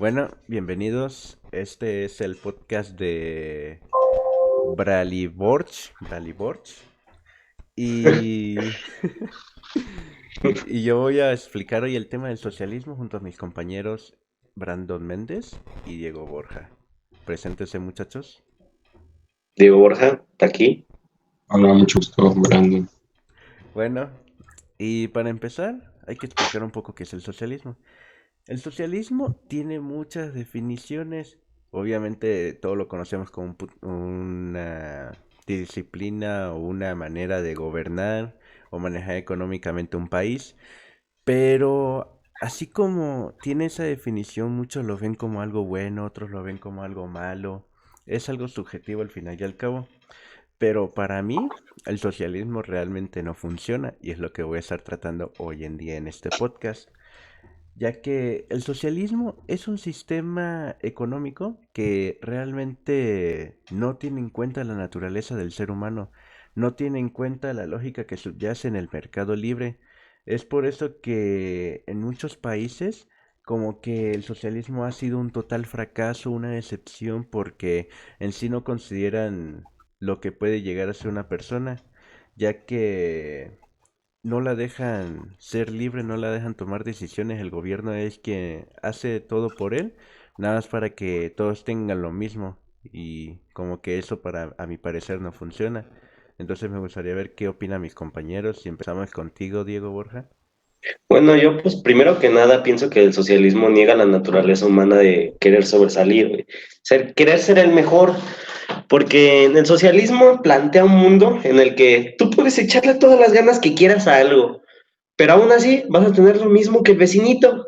Bueno, bienvenidos. Este es el podcast de Braliborch. Y, y yo voy a explicar hoy el tema del socialismo junto a mis compañeros Brandon Méndez y Diego Borja. Preséntense, muchachos. Diego Borja, está aquí. Hola, mucho gusto, Brandon. Bueno, y para empezar, hay que explicar un poco qué es el socialismo. El socialismo tiene muchas definiciones. Obviamente todo lo conocemos como una disciplina o una manera de gobernar o manejar económicamente un país. Pero así como tiene esa definición, muchos lo ven como algo bueno, otros lo ven como algo malo. Es algo subjetivo al final y al cabo. Pero para mí, el socialismo realmente no funciona y es lo que voy a estar tratando hoy en día en este podcast, ya que el socialismo es un sistema económico que realmente no tiene en cuenta la naturaleza del ser humano, no tiene en cuenta la lógica que subyace en el mercado libre. Es por eso que en muchos países como que el socialismo ha sido un total fracaso, una decepción, porque en sí no consideran lo que puede llegar a ser una persona, ya que no la dejan ser libre, no la dejan tomar decisiones, el gobierno es quien hace todo por él, nada más para que todos tengan lo mismo y como que eso para a mi parecer no funciona. Entonces me gustaría ver qué opinan mis compañeros y empezamos contigo, Diego Borja. Bueno, yo pues primero que nada pienso que el socialismo niega la naturaleza humana de querer sobresalir, güey. Querer ser el mejor, porque en el socialismo plantea un mundo en el que tú puedes echarle todas las ganas que quieras a algo, pero aún así vas a tener lo mismo que el vecinito.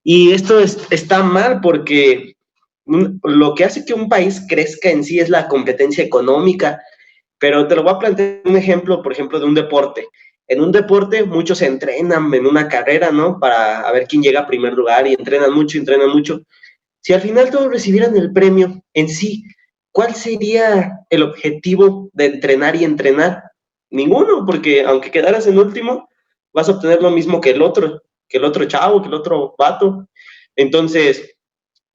Y esto está mal porque lo que hace que un país crezca en sí es la competencia económica. Pero te lo voy a plantear un ejemplo, por ejemplo, de un deporte. En un deporte muchos se entrenan en una carrera, ¿no? Para a ver quién llega a primer lugar y entrenan mucho, entrenan mucho. Si al final todos recibieran el premio en sí, ¿cuál sería el objetivo de entrenar y entrenar? Ninguno, porque aunque quedaras en último, vas a obtener lo mismo que el otro chavo, que el otro vato. Entonces,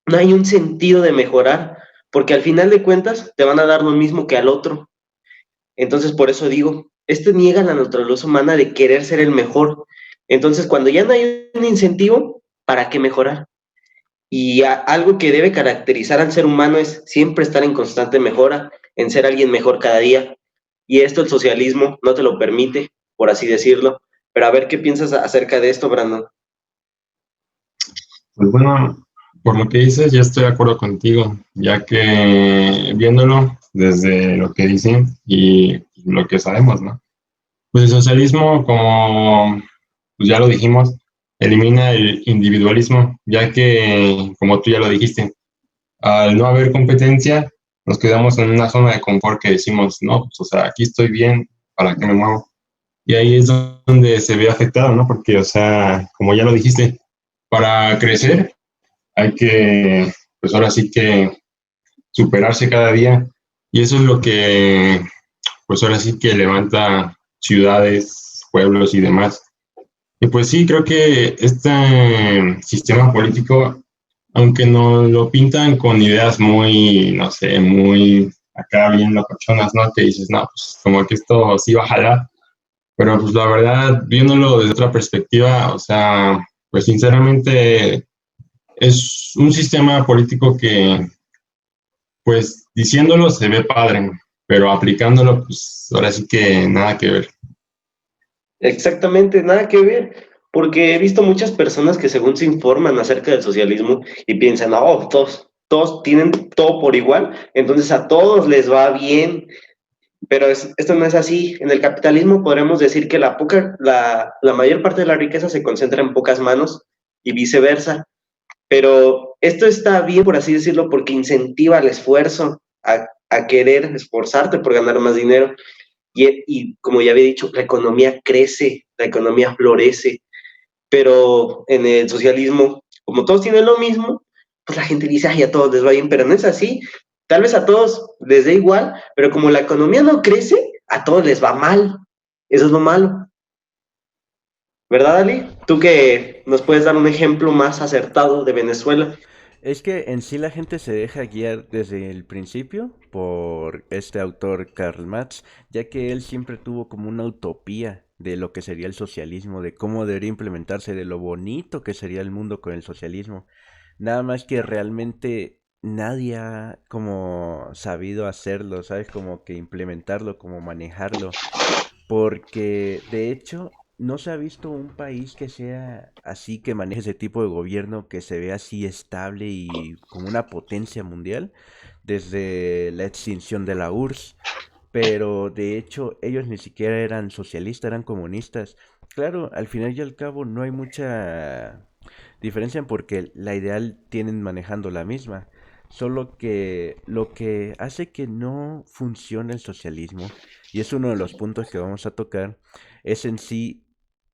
no hay un sentido de mejorar, porque al final de cuentas te van a dar lo mismo que al otro. Entonces, por eso digo, esto niega la naturaleza humana de querer ser el mejor. Entonces, cuando ya no hay un incentivo, ¿para qué mejorar? Y algo que debe caracterizar al ser humano es siempre estar en constante mejora, en ser alguien mejor cada día. Y esto el socialismo no te lo permite, por así decirlo. Pero a ver qué piensas acerca de esto, Brandon. Pues bueno, por lo que dices, ya estoy de acuerdo contigo, ya que viéndolo desde lo que dicen y lo que sabemos, ¿no? Pues el socialismo, como pues ya lo dijimos, elimina el individualismo, ya que, como tú ya lo dijiste, al no haber competencia, nos quedamos en una zona de confort que decimos, no, pues, o sea, aquí estoy bien, ¿para qué me muevo? Y ahí es donde se ve afectado, ¿no? Porque, o sea, como ya lo dijiste, para crecer hay que, pues ahora sí que superarse cada día. Y eso es lo que, pues ahora sí que levanta ciudades, pueblos y demás. Y pues sí, creo que este sistema político, aunque nos lo pintan con ideas muy, no sé, muy acá bien locochonas, ¿no? Que dices, no, pues como que esto sí va a jalar. Pero pues la verdad, viéndolo desde otra perspectiva, o sea, pues sinceramente es un sistema político que, pues diciéndolo se ve padre, pero aplicándolo, pues ahora sí que nada que ver. Exactamente, nada que ver, porque he visto muchas personas que según se informan acerca del socialismo y piensan, oh, todos tienen todo por igual, entonces a todos les va bien, pero esto no es así. En el capitalismo podremos decir que la mayor parte de la riqueza se concentra en pocas manos y viceversa, pero esto está bien, por así decirlo, porque incentiva el esfuerzo a querer esforzarte por ganar más dinero. Y como ya había dicho, la economía crece, la economía florece, pero en el socialismo, como todos tienen lo mismo, pues la gente dice, ay, a todos les va bien, pero no es así. Tal vez a todos les dé igual, pero como la economía no crece, a todos les va mal. Eso es lo malo. ¿Verdad, Ali? Tú que nos puedes dar un ejemplo más acertado de Venezuela. Es que en sí la gente se deja guiar desde el principio por este autor Karl Marx, ya que él siempre tuvo como una utopía de lo que sería el socialismo, de cómo debería implementarse, de lo bonito que sería el mundo con el socialismo. Nada más que realmente nadie ha como sabido hacerlo, ¿sabes? Como que implementarlo, como manejarlo. Porque de hecho no se ha visto un país que sea así, que maneje ese tipo de gobierno, que se vea así estable y como una potencia mundial desde la extinción de la URSS. Pero de hecho ellos ni siquiera eran socialistas, eran comunistas. Claro, al final y al cabo no hay mucha diferencia porque la ideal tienen manejando la misma. Solo que lo que hace que no funcione el socialismo, y es uno de los puntos que vamos a tocar, es en sí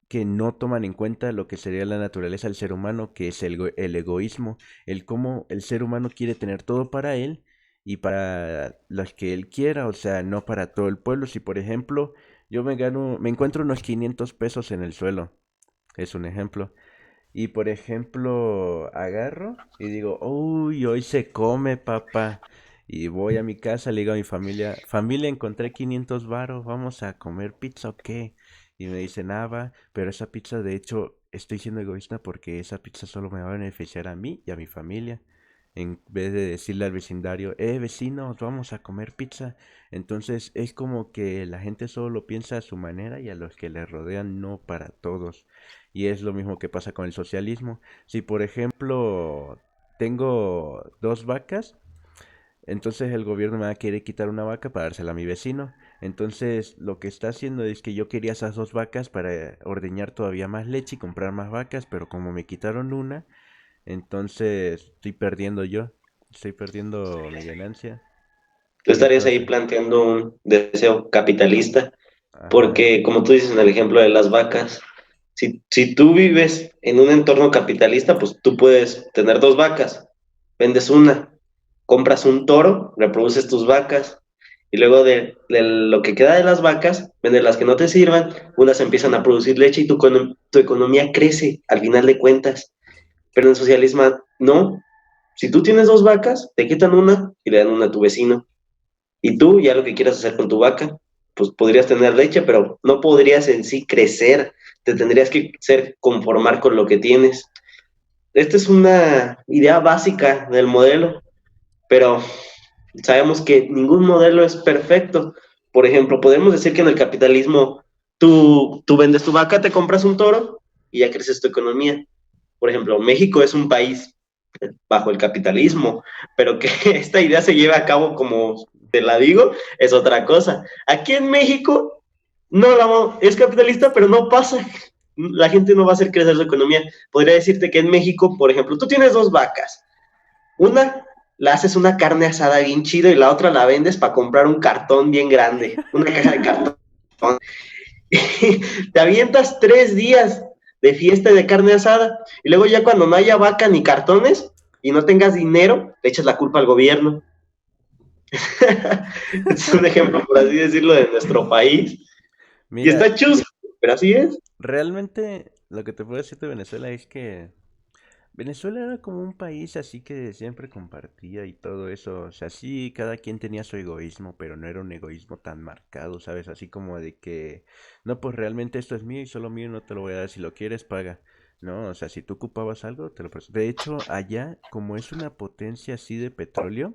que no toman en cuenta lo que sería la naturaleza del ser humano, que es el egoísmo, el cómo el ser humano quiere tener todo para él y para los que él quiera, o sea, no para todo el pueblo. Si por ejemplo yo me encuentro unos 500 pesos en el suelo, es un ejemplo. Y por ejemplo, agarro y digo, uy, hoy se come, papá. Y voy a mi casa, le digo a mi familia, familia, encontré 500 varos, vamos a comer pizza o qué. Y me dicen, ah, va, pero esa pizza, de hecho, estoy siendo egoísta porque esa pizza solo me va a beneficiar a mí y a mi familia. En vez de decirle al vecindario, vecinos, vamos a comer pizza. Entonces es como que la gente solo piensa a su manera y a los que le rodean no para todos. Y es lo mismo que pasa con el socialismo. Si por ejemplo tengo dos vacas, entonces el gobierno me va a querer quitar una vaca para dársela a mi vecino. Entonces lo que está haciendo es que yo quería esas dos vacas para ordeñar todavía más leche y comprar más vacas, pero como me quitaron una, entonces estoy perdiendo yo. Estoy perdiendo mi ganancia. Tú Y estarías ahí entonces, planteando un deseo capitalista, ajá. porque como tú dices en el ejemplo de las vacas, si tú vives en un entorno capitalista, pues tú puedes tener dos vacas, vendes una, compras un toro, reproduces tus vacas, y luego de lo que queda de las vacas, vendes las que no te sirvan, unas empiezan a producir leche y tu economía crece al final de cuentas. Pero en el socialismo no. Si tú tienes dos vacas, te quitan una y le dan una a tu vecino. Y tú ya lo que quieras hacer con tu vaca, pues podrías tener leche, pero no podrías en sí crecer, te tendrías que ser conformar con lo que tienes. Esta es una idea básica del modelo, pero sabemos que ningún modelo es perfecto. Por ejemplo, podemos decir que en el capitalismo tú vendes tu vaca, te compras un toro y ya creces tu economía. Por ejemplo, México es un país bajo el capitalismo, pero que esta idea se lleve a cabo como te la digo, es otra cosa. Aquí en México no es capitalista, pero no pasa. La gente no va a hacer crecer su economía. Podría decirte que en México, por ejemplo, tú tienes dos vacas. Una la haces una carne asada bien chido y la otra la vendes para comprar un cartón bien grande, una caja de cartón. Te avientas 3 días de fiesta de carne asada y luego ya cuando no haya vaca ni cartones y no tengas dinero, le echas la culpa al gobierno. Es un ejemplo, por así decirlo, de nuestro país. Y Mira, está chuso, pero así es. realmente lo que te puedo decir de Venezuela es que Venezuela era como un país así que siempre compartía y todo eso. O sea, sí, cada quien tenía su egoísmo, pero no era un egoísmo tan marcado, ¿sabes? Así como de que, no, pues realmente esto es mío y solo mío no te lo voy a dar. Si lo quieres, paga. No, o sea, si tú ocupabas algo, te lo presto. De hecho, allá, como es una potencia así de petróleo,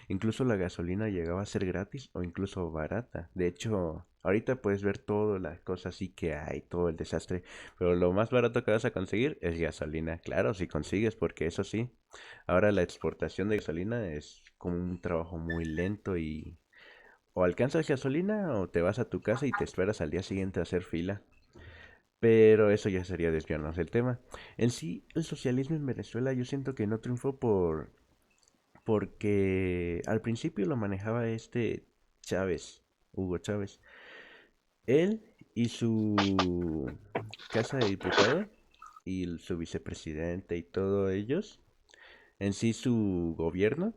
incluso la gasolina llegaba a ser gratis o incluso barata. De hecho, ahorita puedes ver todas las cosas así que hay, todo el desastre. Pero lo más barato que vas a conseguir es gasolina. Claro, si consigues, porque eso sí, ahora la exportación de gasolina es como un trabajo muy lento y o alcanzas gasolina o te vas a tu casa y te esperas al día siguiente a hacer fila. Pero eso ya sería desviarnos del tema. En sí, el socialismo en Venezuela yo siento que no triunfó porque al principio lo manejaba este Chávez, Hugo Chávez. Él y su casa de diputados y su vicepresidente y todos ellos, en sí su gobierno,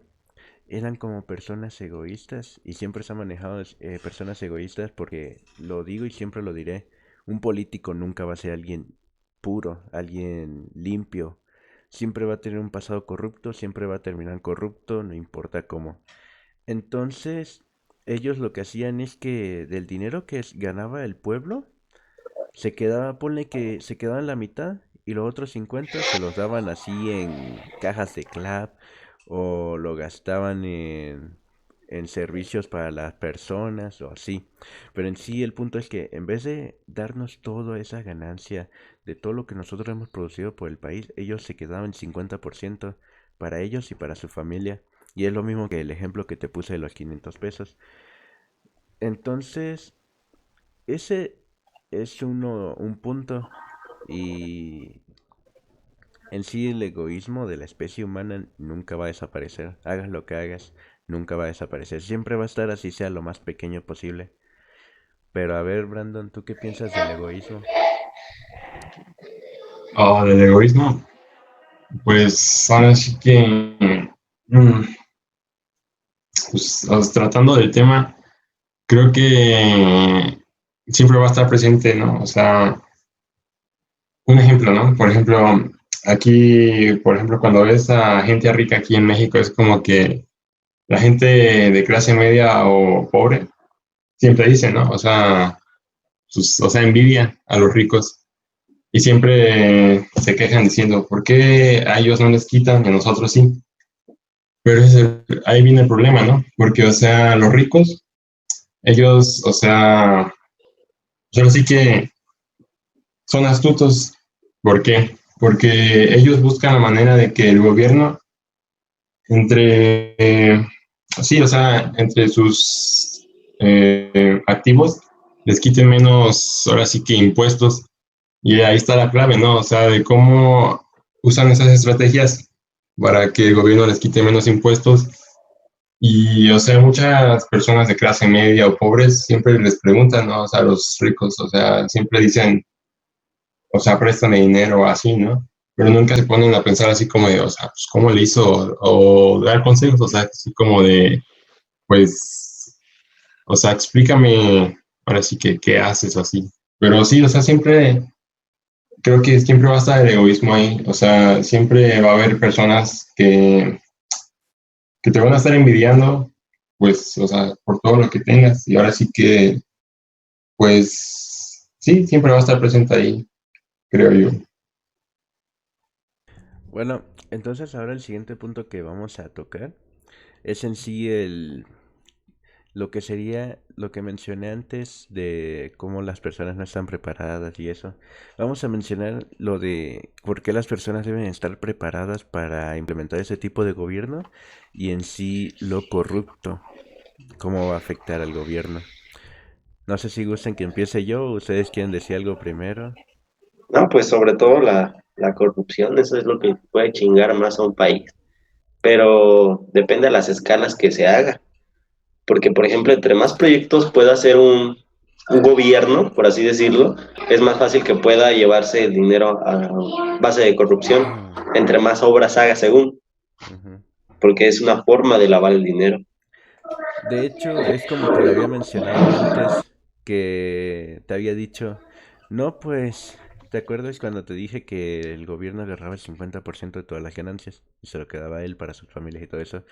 eran como personas egoístas y siempre se han manejado personas egoístas porque lo digo y siempre lo diré, un político nunca va a ser alguien puro, alguien limpio. siempre va a tener un pasado corrupto, siempre va a terminar corrupto, no importa cómo. Entonces, ellos lo que hacían es que del dinero que ganaba el pueblo, se quedaba, ponle que se quedaban la mitad y los otros 50 se los daban así en cajas de clap o lo gastaban en servicios para las personas o así. Pero en sí el punto es que en vez de darnos toda esa ganancia de todo lo que nosotros hemos producido por el país, ellos se quedaban 50% para ellos y para su familia. Y es lo mismo que el ejemplo que te puse de los 500 pesos. Entonces, ese es un punto. Y en sí el egoísmo de la especie humana nunca va a desaparecer. Hagas lo que hagas, nunca va a desaparecer. Siempre va a estar así sea lo más pequeño posible. Pero a ver, Brandon, ¿tú qué piensas del egoísmo? Del egoísmo, pues ahora sí que, mm, pues, tratando del tema, creo que siempre va a estar presente, ¿no? O sea, un ejemplo, ¿no? Por ejemplo, aquí, por ejemplo, cuando ves a gente rica aquí en México, es como que la gente de clase media o pobre siempre dice, ¿no? O sea, pues, o sea, envidia a los ricos y siempre se quejan diciendo, ¿por qué a ellos no les quitan y a nosotros sí? Pero ahí viene el problema, ¿no? Porque, o sea, los ricos, ellos, o sea, yo sí que son astutos. ¿Por qué? Porque ellos buscan la manera de que el gobierno, entre, sí, o sea, entre sus activos, les quiten menos, ahora sí que impuestos. Y ahí está la clave, ¿no? O sea, de cómo usan esas estrategias para que el gobierno les quite menos impuestos. Y, o sea, muchas personas de clase media o pobres siempre les preguntan, ¿no? O sea, a los ricos, o sea, siempre dicen, o sea, préstame dinero o así, ¿no? Pero nunca se ponen a pensar así como de, o sea, pues, ¿cómo le hizo? O dar consejos, o sea, así como de, pues, o sea, explícame ahora sí que qué haces o así. Pero sí, o sea, siempre, creo que siempre va a estar el egoísmo ahí, o sea, siempre va a haber personas que te van a estar envidiando, pues, o sea, por todo lo que tengas. Y ahora sí que, pues, sí, siempre va a estar presente ahí, creo yo. Bueno, entonces ahora el siguiente punto que vamos a tocar es en sí el lo que sería lo que mencioné antes de cómo las personas no están preparadas y eso. Vamos a mencionar lo de por qué las personas deben estar preparadas para implementar ese tipo de gobierno y en sí lo corrupto, cómo va a afectar al gobierno. No sé si gustan que empiece yo o ustedes quieren decir algo primero. No, pues sobre todo la corrupción, eso es lo que puede chingar más a un país, pero depende de las escalas que se haga, porque por ejemplo, entre más proyectos pueda hacer un gobierno, por así decirlo, es más fácil que pueda llevarse el dinero a base de corrupción, entre más obras haga según, Ujú. porque es una forma de lavar el dinero. De hecho, es como te lo había mencionado antes, que te había dicho, no, pues, ¿te acuerdas cuando te dije que el gobierno agarraba el 50% de todas las ganancias y se lo quedaba a él para sus familias y todo eso?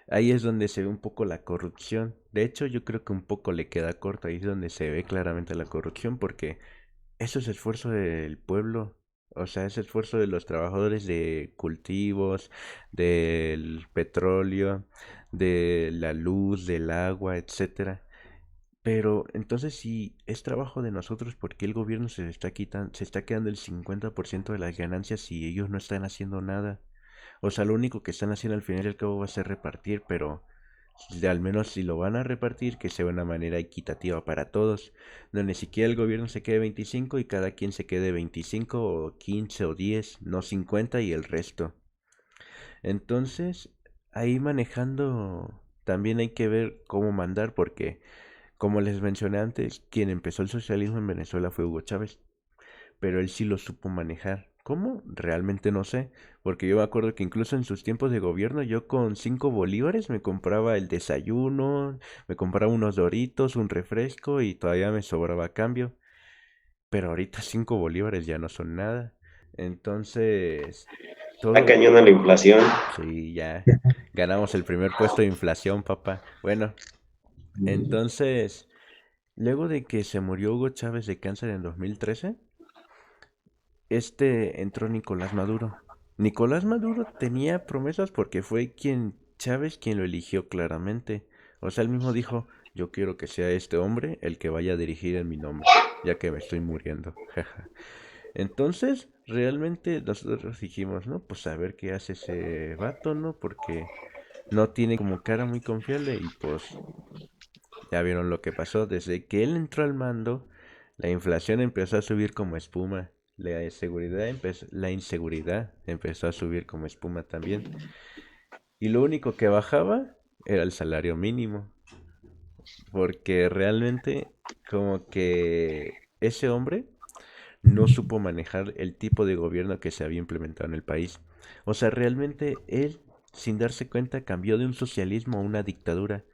Ahí es donde se ve un poco la corrupción. De hecho, yo creo que un poco le queda corto, ahí es donde se ve claramente la corrupción, porque eso es esfuerzo del pueblo. O sea, es esfuerzo de los trabajadores de cultivos, del petróleo, de la luz, del agua, etcétera. Pero entonces si es trabajo de nosotros, ¿por qué el gobierno se está quitando, se está quedando el 50% de las ganancias si ellos no están haciendo nada? O sea, lo único que están haciendo al final y al cabo va a ser repartir, pero al menos si lo van a repartir, que sea de una manera equitativa para todos, donde ni siquiera el gobierno se quede 25 y cada quien se quede 25 o 15 o 10, no 50 y el resto. Entonces, ahí manejando también hay que ver cómo mandar, porque como les mencioné antes, quien empezó el socialismo en Venezuela fue Hugo Chávez, pero él sí lo supo manejar. ¿Cómo? Realmente no sé, porque yo me acuerdo que incluso en sus tiempos de gobierno yo con 5 bolívares me compraba el desayuno, me compraba unos doritos, un refresco y todavía me sobraba a cambio, pero ahorita 5 bolívares ya no son nada. Entonces, Está cañona la inflación. Sí, ya ganamos el primer puesto de inflación, papá. Bueno, entonces, luego de que se murió Hugo Chávez de cáncer en 2013, entró Nicolás Maduro. Nicolás Maduro tenía promesas porque fue Chávez quien lo eligió claramente. O sea, él mismo dijo, yo quiero que sea este hombre el que vaya a dirigir en mi nombre, ya que me estoy muriendo. Entonces, realmente nosotros dijimos, ¿no? Pues a ver qué hace ese vato, ¿no? Porque no tiene como cara muy confiable y pues ya vieron lo que pasó. Desde que él entró al mando, la inflación empezó a subir como espuma. La inseguridad empezó a subir como espuma también. Y lo único que bajaba era el salario mínimo. Porque realmente como que ese hombre no supo manejar el tipo de gobierno que se había implementado en el país. O sea, realmente él, sin darse cuenta, cambió de un socialismo a una dictadura.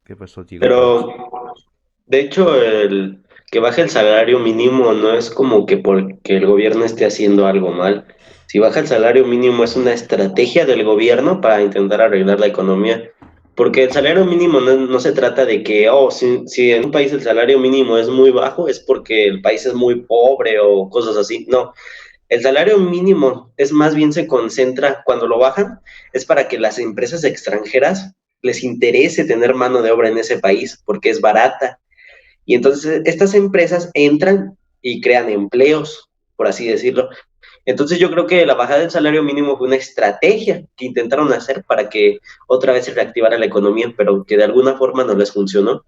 ¿Qué pasó, Diego Pérez? Pero, de hecho, el que baje el salario mínimo no es como que porque el gobierno esté haciendo algo mal. Si baja el salario mínimo es una estrategia del gobierno para intentar arreglar la economía. Porque el salario mínimo no se trata de que, oh, si en un país el salario mínimo es muy bajo, es porque el país es muy pobre o cosas así. No, el salario mínimo es más bien se concentra, cuando lo bajan, es para que las empresas extranjeras les interese tener mano de obra en ese país porque es barata. Y entonces estas empresas entran y crean empleos, por así decirlo. Entonces yo creo que la bajada del salario mínimo fue una estrategia que intentaron hacer para que otra vez se reactivara la economía, pero que de alguna forma no les funcionó.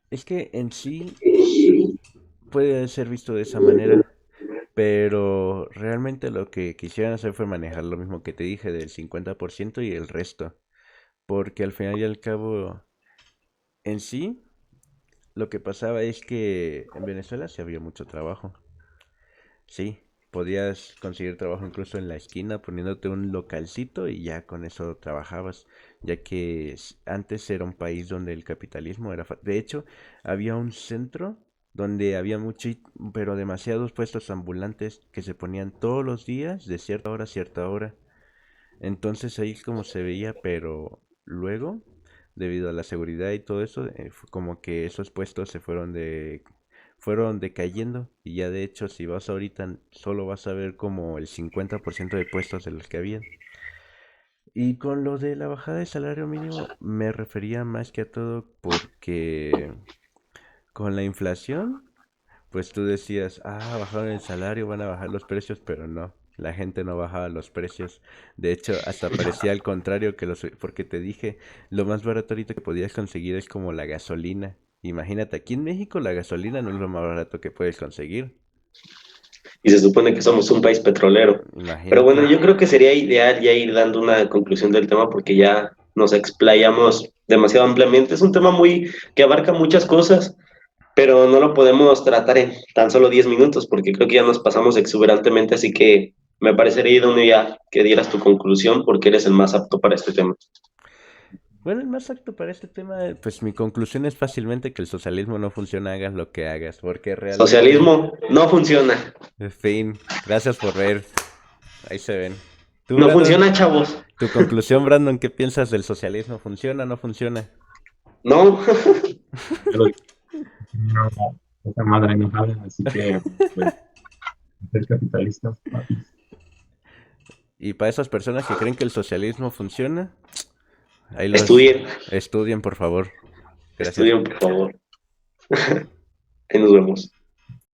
Es que en sí puede ser visto de esa manera, pero realmente lo que quisieran hacer fue manejar lo mismo que te dije del 50% y el resto, porque al final y al cabo, en sí, lo que pasaba es que en Venezuela sí había mucho trabajo. Sí, podías conseguir trabajo incluso en la esquina poniéndote un localcito y ya con eso trabajabas, ya que antes era un país donde el capitalismo era... De hecho, había un centro donde había mucho, pero demasiados puestos ambulantes que se ponían todos los días de cierta hora a cierta hora. Entonces ahí es como se veía, pero luego, debido a la seguridad y todo eso, fue como que esos puestos fueron decayendo y ya de hecho si vas ahorita solo vas a ver como el 50% de puestos de los que había. Y con lo de la bajada de salario mínimo me refería más que a todo porque con la inflación, pues tú decías, bajaron el salario, van a bajar los precios, pero no, la gente no bajaba los precios. De hecho, hasta parecía al contrario porque te dije, lo más barato ahorita que podías conseguir es como la gasolina. Imagínate, aquí en México la gasolina no es lo más barato que puedes conseguir. Y se supone que somos un país petrolero. Pero Imagínate. bueno, yo creo que sería ideal ya ir dando una conclusión del tema porque ya nos explayamos demasiado ampliamente. Es un tema muy que abarca muchas cosas, pero no lo podemos tratar en tan solo 10 minutos porque creo que ya nos pasamos exuberantemente, así que me parecería idóneo ya que dieras tu conclusión porque eres el más apto para este tema. Bueno, el más apto para este tema, pues mi conclusión es fácilmente que el socialismo no funciona, hagas lo que hagas, porque realmente, Socialismo no funciona. en fin, gracias por ver, ahí se ven. Tú, No Brandon, funciona, chavos. tu conclusión, Brandon, ¿qué piensas del socialismo? ¿Funciona o no funciona? No. Yo lo dije, no, esa madre no jala, así que, pues, ser capitalistas, papi. Y para esas personas que creen que el socialismo funciona, ahí los Estudien. estudien, por favor. Gracias. Estudien, por favor. Ahí nos vemos.